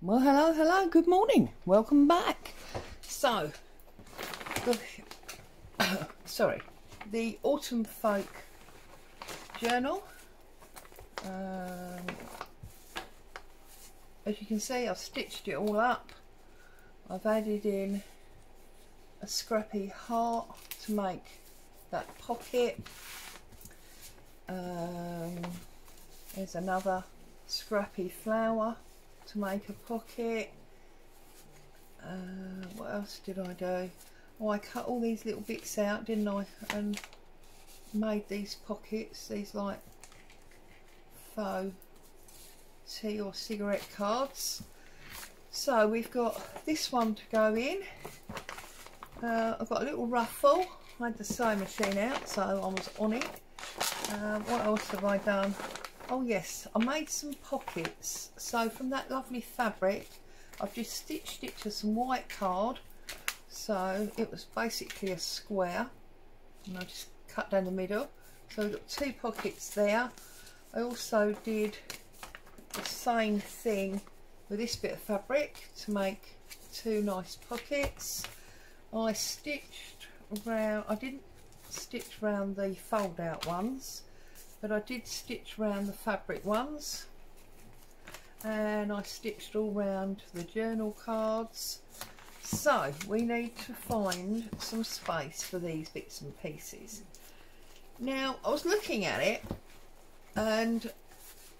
Well, hello, good morning. Welcome back. So, the Autumn Folk journal. As you can see, I've stitched it all up. I've added in a scrappy heart to make that pocket. There's another scrappy flower to make a pocket. What else did I do? Oh, I cut all these little bits out, didn't I, and made these pockets, these like faux tea or cigarette cards. So we've got this one to go in. I've got a little ruffle. I had the sewing machine out, so I was on it. What else have I done? Oh yes, I made some pockets. So from that lovely fabric, I've just stitched it to some white card. So it was basically a square, and I just cut down the middle. So we've got two pockets there. I also did the same thing with this bit of fabric to make two nice pockets. I stitched around, I didn't stitch around the fold out ones, but I did stitch around the fabric ones, and I stitched all round the journal cards. So we need to find some space for these bits and pieces. Now I was looking at it, and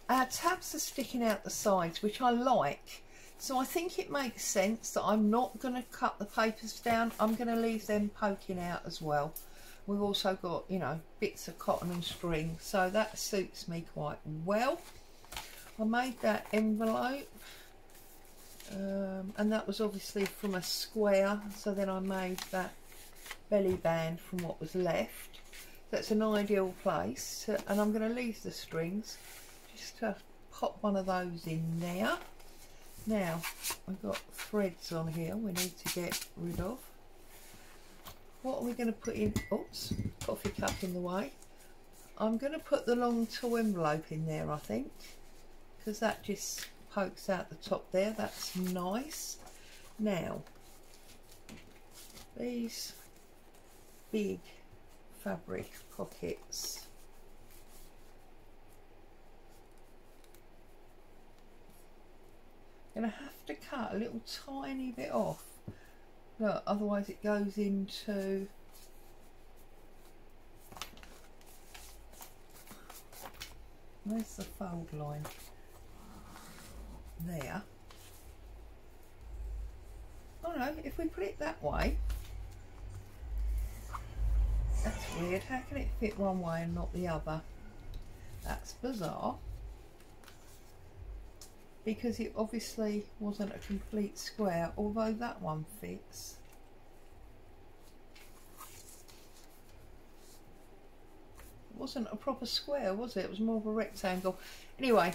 our tabs are sticking out the sides, which I like, so I think it makes sense that I'm not going to cut the papers down. I'm going to leave them poking out as well. We've also got, you know, bits of cotton and string, so that suits me quite well. I made that envelope, and that was obviously from a square, so then I made that belly band from what was left. That's an ideal place, and I'm going to leave the strings just to pop one of those in there. Now I've got threads on here we need to get rid of. What are we going to put in? Oops, coffee cup in the way. I'm going to put the long tall envelope in there, I think, because that just pokes out the top there. That's nice. Now these big fabric pockets, I'm going to have to cut a little tiny bit off. Look, otherwise it goes into, where's the fold line? There. Oh no, if we put it that way, that's weird. How can it fit one way and not the other? That's bizarre, because it obviously wasn't a complete square, although that one fits. It wasn't a proper square, was it? It was more of a rectangle. Anyway,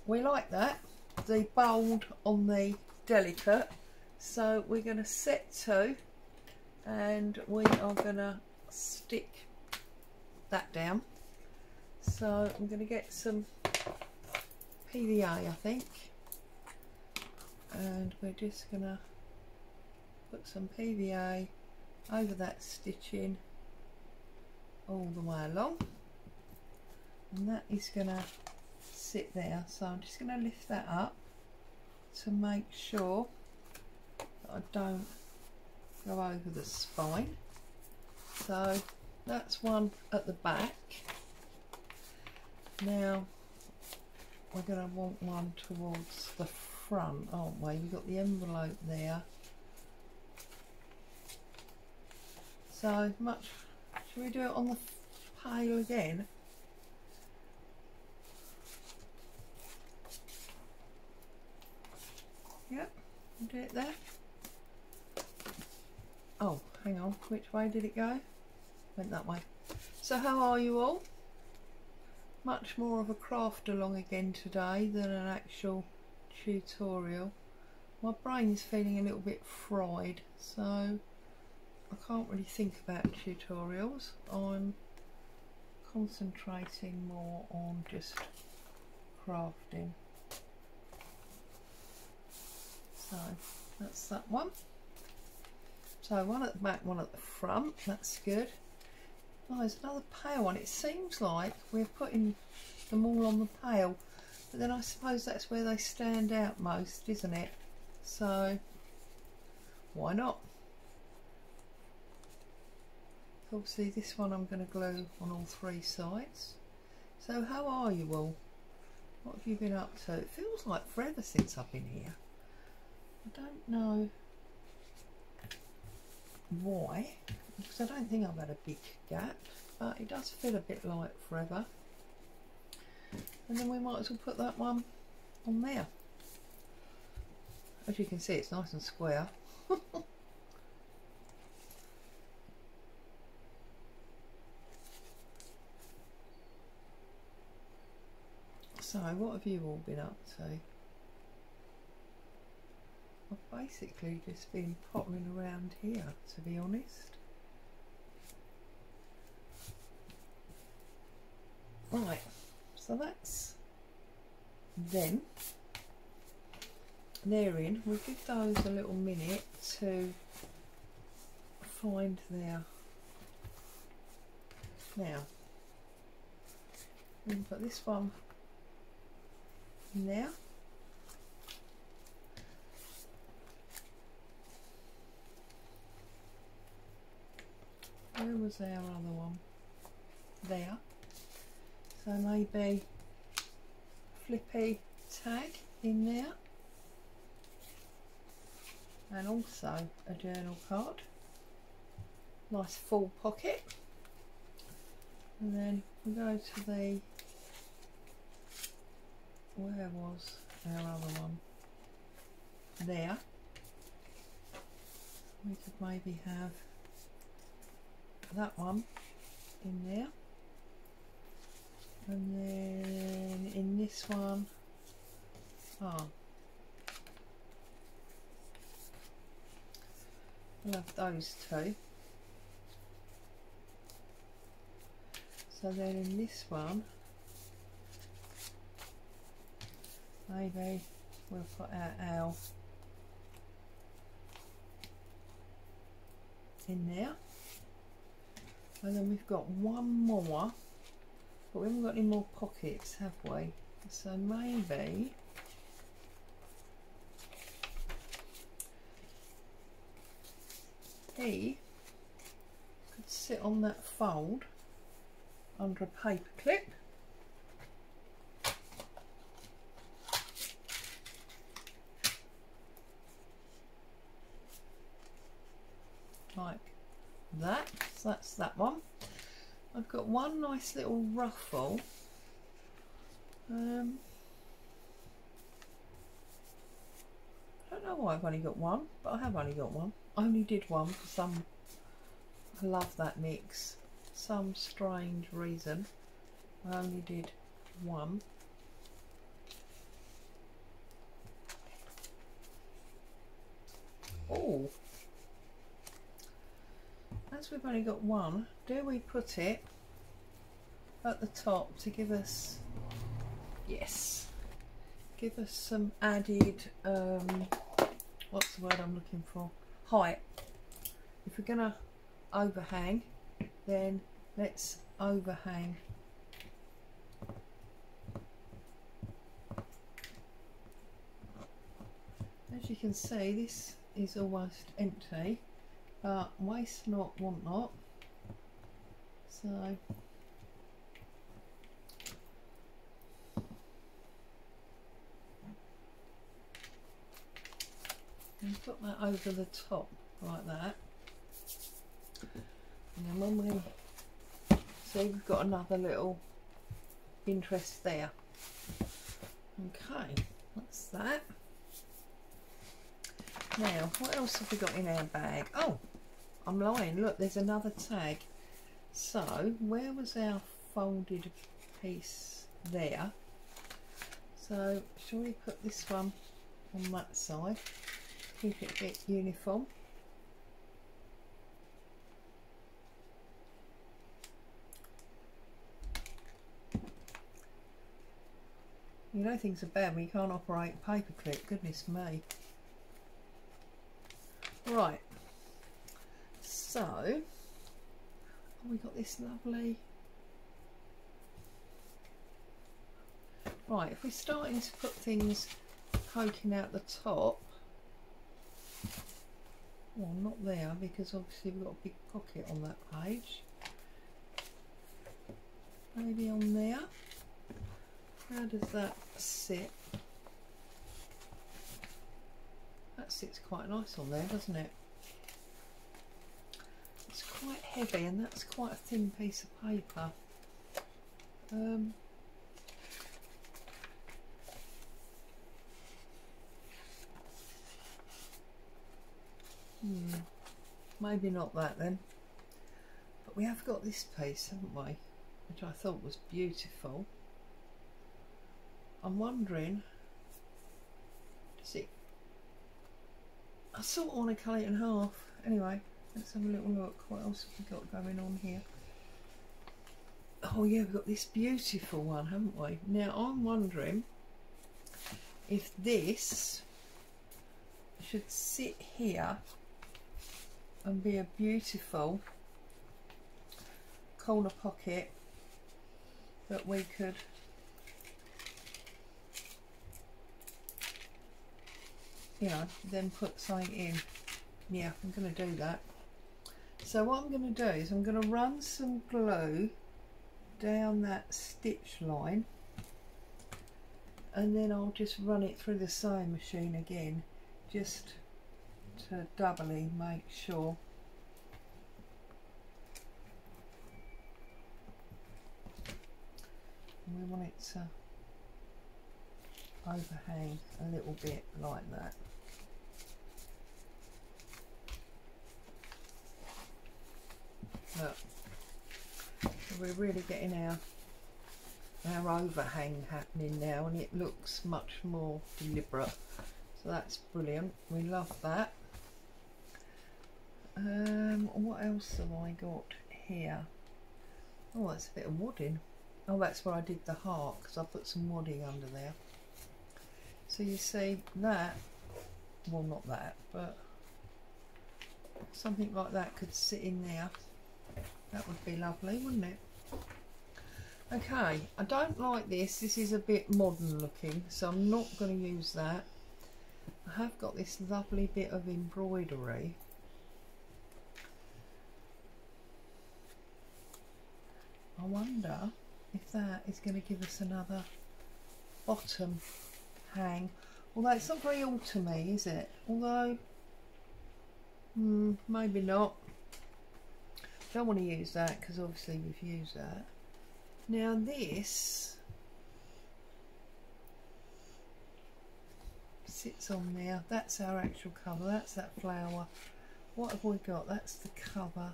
we like that, the bold on the delicate, so we're going to set to, and we are going to stick that down. So I'm going to get some PVA, I think, and we're just going to put some PVA over that stitching all the way along, and that is going to sit there. So I'm just going to lift that up to make sure that I don't go over the spine. So that's one at the back. Now we're going to want one towards the front, aren't we? We've got the envelope there. So much, should we do it on the pail again? Yep, do it there. Oh, hang on, which way did it go? Went that way. So how are you all? Much more of a craft along again today than an actual tutorial. My brain's feeling a little bit fried, so I can't really think about tutorials. I'm concentrating more on just crafting. So that's that one. So one at the back, one at the front. That's good. Oh, there's another pale one. It seems like we're putting them all on the pail, but then I suppose that's where they stand out most, isn't it? So why not? Obviously this one I'm going to glue on all three sides. So how are you all? What have you been up to? It feels like forever since I've been here. I don't know why, because I don't think I've had a big gap, but it does feel a bit like forever. And then we might as well put that one on there. As you can see, it's nice and square. So what have you all been up to? I've basically just been pottering around here, to be honest. Right, so that's them. They're in. We'll give those a little minute to find their... Now, we can put this one in there. Where was our other one? There. So maybe flippy tag in there, and also a journal card. Nice full pocket. And then we go to the, where was our other one? There. We could maybe have that one in there, and then in this one, we'll have those two. So then in this one, maybe we'll put our owl in there. And then we've got one more, but we haven't got any more pockets, have we? So maybe he could sit on that fold under a paper clip. Like that. So that's that one. I've got one nice little ruffle. I don't know why I've only got one, but I have only got one. I only did one for some, I love that mix, some strange reason. I only did one. Oh, as we've only got one, do we put it at the top to give us, yes, give us some added, what's the word I'm looking for? Height. If we're going to overhang, then let's overhang. As you can see, this is almost empty, but waste not, want not. So and put that over the top like that, and then when we see, we've got another little interest there. Okay, that's that. Now, what else have we got in our bag? Oh, I'm lying, look, there's another tag. So where was our folded piece? There. So shall we put this one on that side, keep it a bit uniform. You know things are bad when you can't operate paperclip, goodness me. Right, so we got this lovely. Right, if we're starting to put things poking out the top, well, not there because obviously we've got a big pocket on that page. Maybe on there. How does that sit? That sits quite nice on there, doesn't it? It's quite heavy and that's quite a thin piece of paper. Maybe not that then. But we have got this piece, haven't we? Which I thought was beautiful. I'm wondering, does it, I sort of want to cut it in half. Anyway, let's have a little look. What else have we got going on here? Oh yeah, we've got this beautiful one, haven't we? Now I'm wondering if this should sit here and be a beautiful corner pocket that we could then put something in. Yeah, I'm going to do that. So what I'm going to do is I'm going to run some glue down that stitch line and then I'll just run it through the sewing machine again just to doubly make sure. We want it to overhang a little bit like that. Look, so we're really getting our overhang happening now and it looks much more deliberate. So that's brilliant. We love that. What else have I got here? Oh, that's a bit of wadding. Oh, that's where I did the heart because I put some wadding under there. So you see that, well not that, but something like that could sit in there. That would be lovely, wouldn't it? Okay, I don't like this. This is a bit modern looking, so I'm not going to use that. I have got this lovely bit of embroidery. I wonder if that is going to give us another bottom hang. Although it's not very autumny, is it? Although, maybe not. Don't want to use that because obviously we've used that. Now this sits on there. That's our actual cover. That's that flower. What have we got? That's the cover.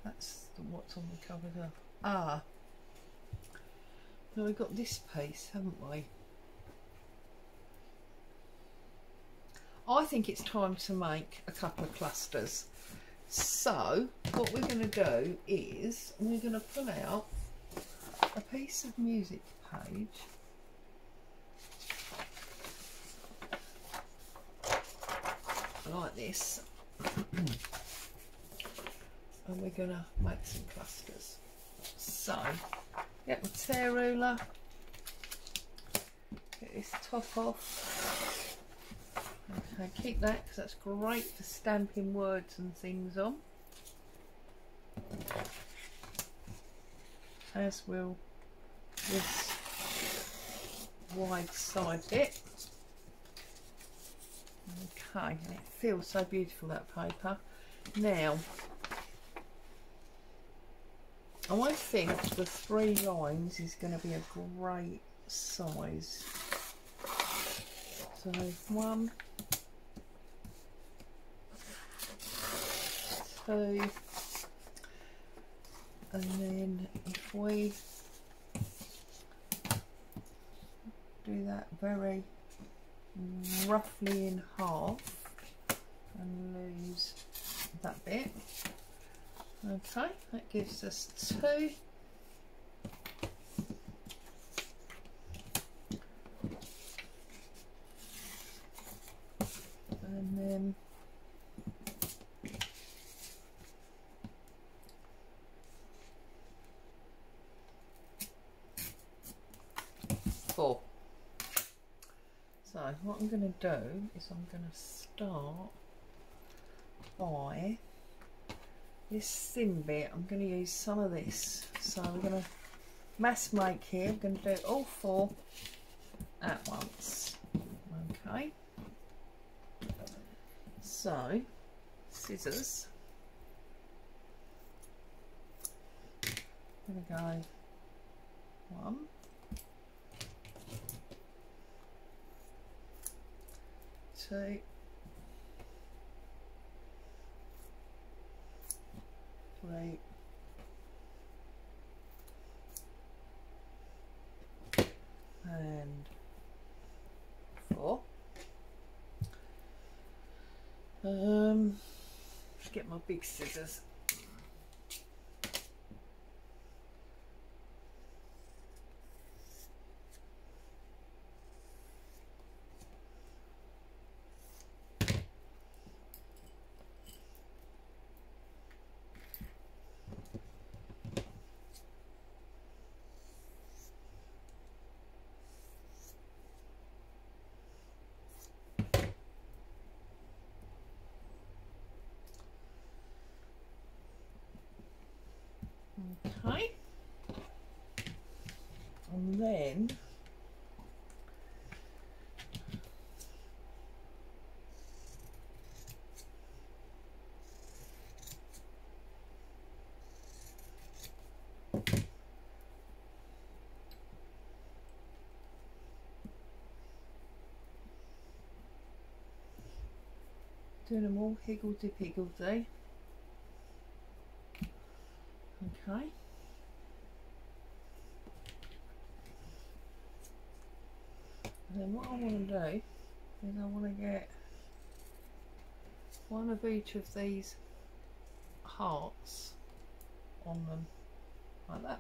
That's what's on the cover there. Ah. Now we've got this piece, haven't we? I think it's time to make a couple of clusters. So what we're going to do is we're going to pull out a piece of music page like this and we're going to make some clusters. So get my tear ruler, get this top off. Okay, keep that because that's great for stamping words and things on, as will this wide side bit. Okay, and it feels so beautiful, that paper. Now I think the 3 lines is going to be a great size. So 1, 2, and then if we do that very roughly in half and lose that bit. Okay, that gives us 2. And then what I'm going to do is I'm going to start by this thin bit. I'm going to use some of this, so I'm going to mass make here. I'm going to do all 4 at once. Okay, so scissors, I'm going to go 1, 2, 3, and 4. Just get my big scissors. Okay, and then doing them all higgledy-piggledy. Okay. And then what I want to do is I want to get one of each of these hearts on them, like that.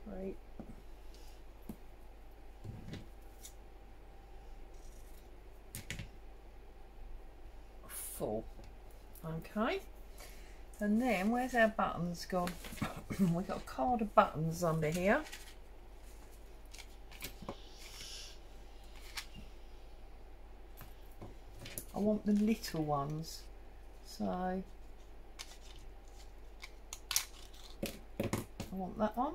Right. 4. Okay, and then where's our buttons gone? We've got a card of buttons under here. I want the little ones, so I want that one,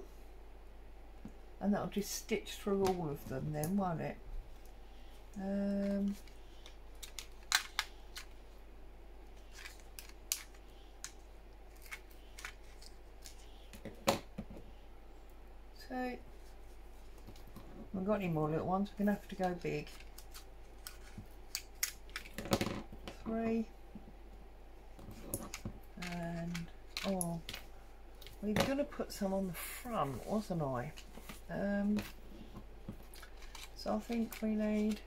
and that'll just stitch through all of them then, won't it? So, I haven't got any more little ones, we're going to have to go big. 3, and oh, we were going to put some on the front, wasn't I? So I think we need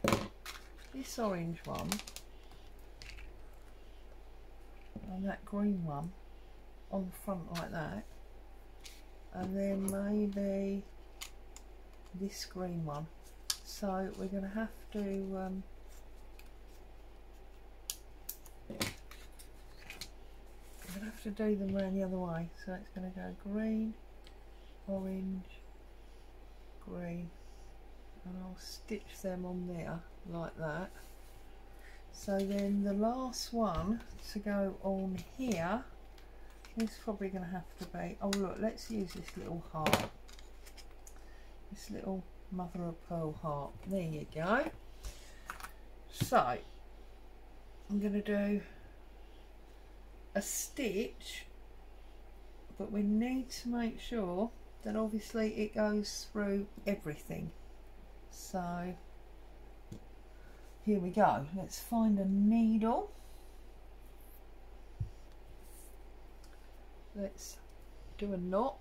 this orange one and that green one on the front like that, and then maybe this green one. So we're going to have to do them around the other way. So it's going to go green, orange, green, and I'll stitch them on there like that. So then the last one to go on here is probably going to have to be, oh look, let's use this little heart, this little mother of pearl heart. There you go. So I'm going to do a stitch, but we need to make sure that obviously it goes through everything. So here we go. Let's find a needle. Let's do a knot.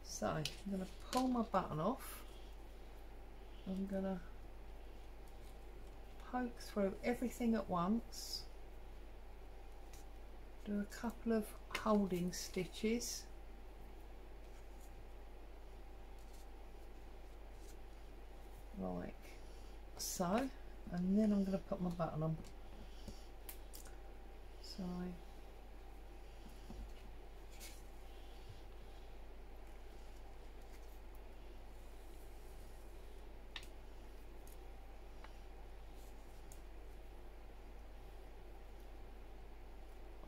So I'm going to pull my button off. I'm going to poke through everything at once, do a couple of holding stitches, like so, and then I'm going to put my button on. So I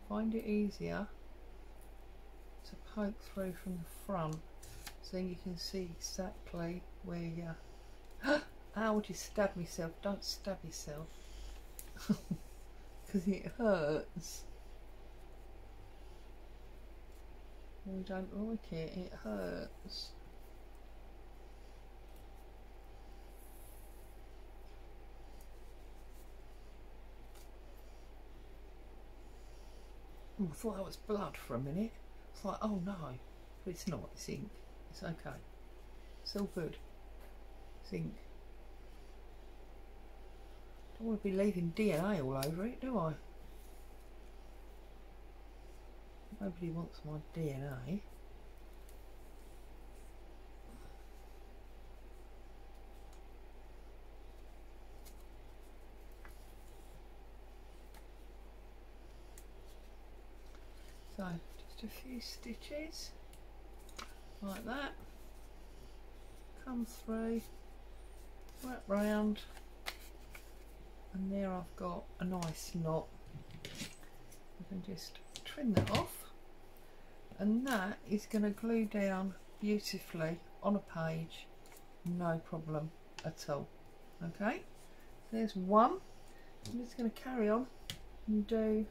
find it easier to poke through from the front, so then you can see exactly where you. How would you stab yourself? Don't stab yourself, because it hurts. We don't like it, it hurts. I thought that was blood for a minute. It's like, oh no, but it's not, it's ink. It's okay. It's all good. It's ink. Don't want to be leaving DNA all over it, do I? Nobody wants my DNA. So, just a few stitches, like that. Come through, wrap round, and there I've got a nice knot. I can just trim that off. And that is going to glue down beautifully on a page, no problem at all. Okay, there's one. I'm just going to carry on and do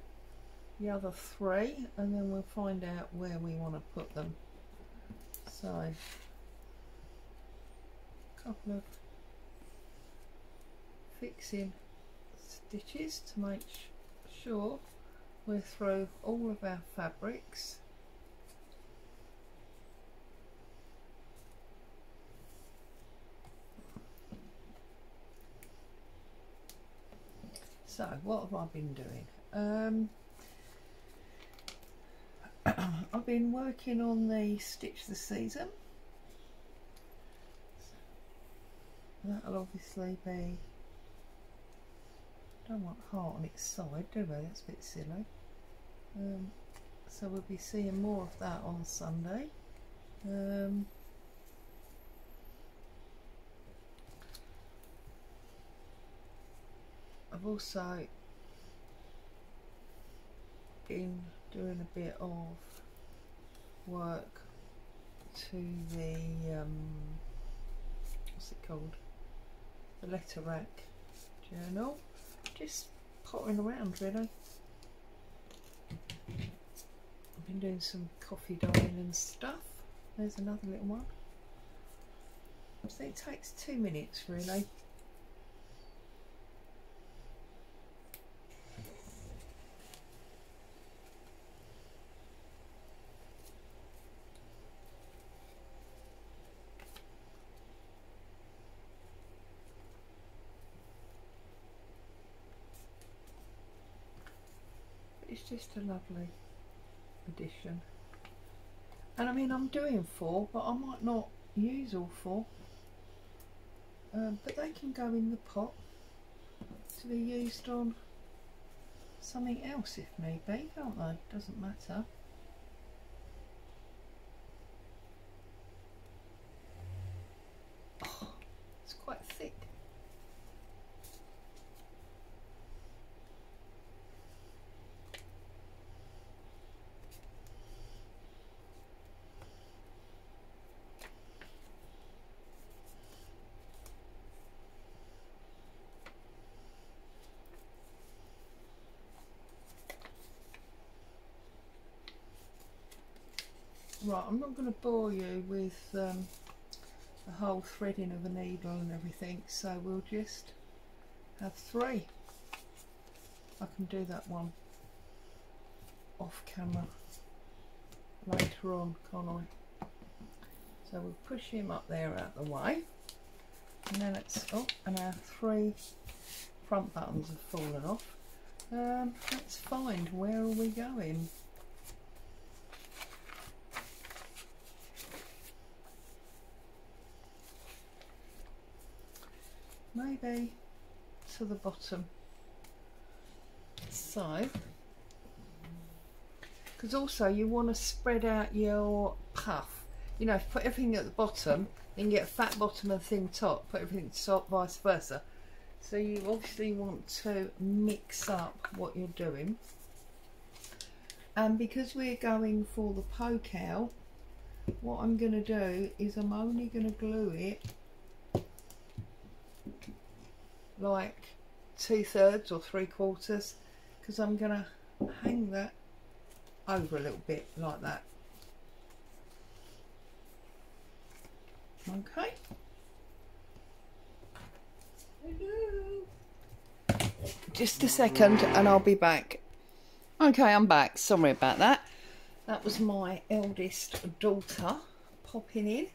the other three, and then we'll find out where we want to put them. So, a couple of fixing stitches to make sure we're through all of our fabrics. So what have I been doing? I've been working on the Stitch the Season. That'll obviously be, don't want heart on its side, do we? That's a bit silly. So we'll be seeing more of that on Sunday. I've also been doing a bit of work to the what's it called, the letter rack journal, just pottering around really. I've been doing some coffee dyeing and stuff. There's another little one. So it takes 2 minutes really. It's just a lovely addition, and I mean I'm doing 4, but I might not use all 4, but they can go in the pot to be used on something else if need be, can't they? Doesn't matter. Oh, it's quite thick. Right, I'm not going to bore you with the whole threading of a needle and everything, so we'll just have 3. I can do that one off camera later on, can't I? So we'll push him up there out the way, and then it's, oh, and our 3 front buttons have fallen off. Let's find, where are we going? maybe to the bottom. So, because also you want to spread out your puff. You know, if you put everything at the bottom, then you get a fat bottom and thin top. Put everything at the top, vice versa. So you obviously want to mix up what you're doing. And because we're going for the poke out, what I'm going to do is I'm only going to glue it like 2/3 or 3/4, because I'm going to hang that over a little bit like that. Okay. Just a second and I'll be back. Okay, I'm back. Sorry about that. That was my eldest daughter popping in.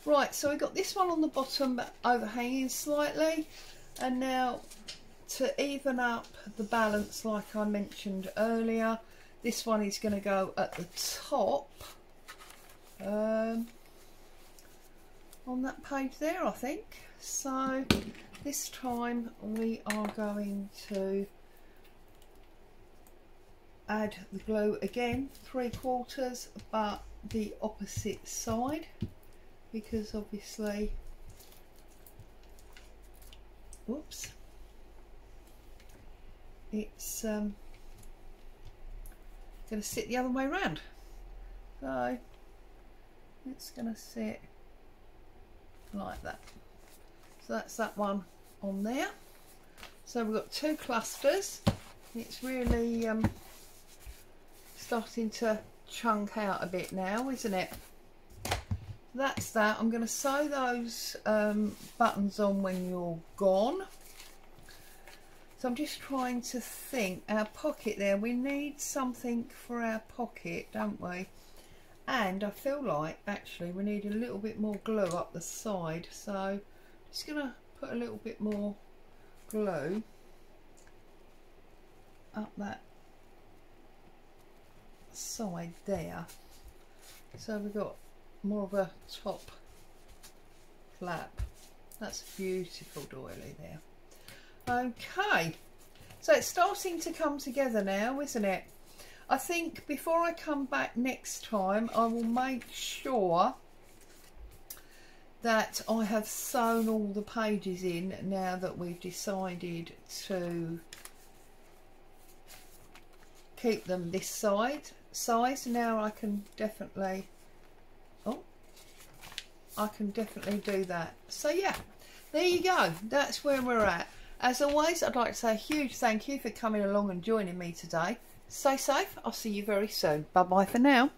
Right, so we got this one on the bottom overhanging slightly, and now to even up the balance, like I mentioned earlier, this one is going to go at the top on that page there, I think. So this time we are going to add the glue again, 3/4, but the opposite side, because obviously, whoops, it's going to sit the other way around. So it's going to sit like that. So that's that one on there. So we've got 2 clusters. It's really starting to chunk out a bit now, isn't it? That's that. I'm going to sew those buttons on when you're gone. So I'm just trying to think. Our pocket there, we need something for our pocket, don't we? And I feel like actually we need a little bit more glue up the side, so I'm just going to put a little bit more glue up that side there, so we've got more of a top flap. That's a beautiful doily there. Okay, so it's starting to come together now, isn't it? I think before I come back next time, I will make sure that I have sewn all the pages in now that we've decided to keep them this size. Now I can definitely, I can definitely do that. So yeah, there you go. That's where we're at. As always, I'd like to say a huge thank you for coming along and joining me today. Stay safe. I'll see you very soon. Bye bye for now.